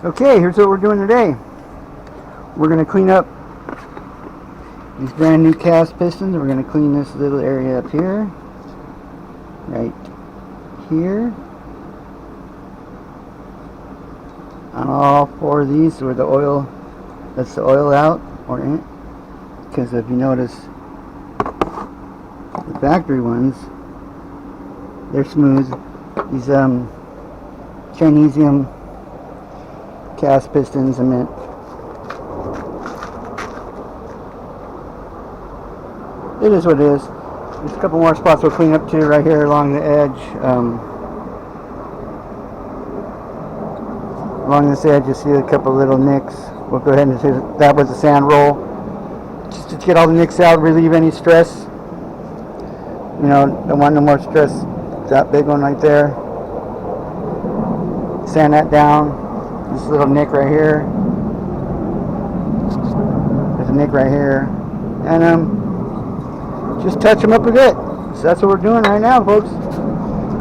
Okay, here's what we're doing today. We're going to clean up these brand new cast pistons. We're going to clean this little area up here, right here, on all four of these where the oil, that's the oil out or in it. Because if you notice, the factory ones, they're smooth. These Chinesium cast pistons, I meant. It is what it is. There's a couple more spots we'll clean up too right here along the edge. Along this edge, you see a couple little nicks. We'll go ahead and see that was a sand roll, just to get all the nicks out, relieve any stress. You know, don't want no more stress. That big one right there. Sand that down. This little nick right here. There's a nick right here, and just touch them up a bit. So that's what we're doing right now, folks.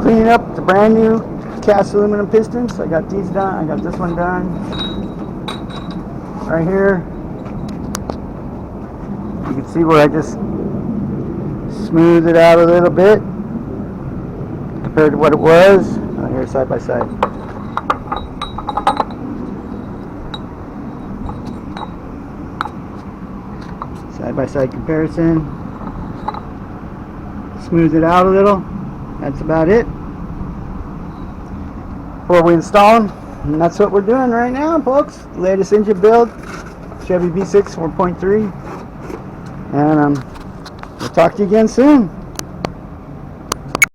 Cleaning up the brand new cast aluminum pistons. I got these done. I got this one done. Right here. You can see where I just smoothed it out a little bit compared to what it was. Right here, side by side. Side by side comparison. Smooth it out a little. That's about it before we install them, and that's what we're doing right now, folks. Latest engine build, Chevy V6 4.3, and we'll talk to you again soon.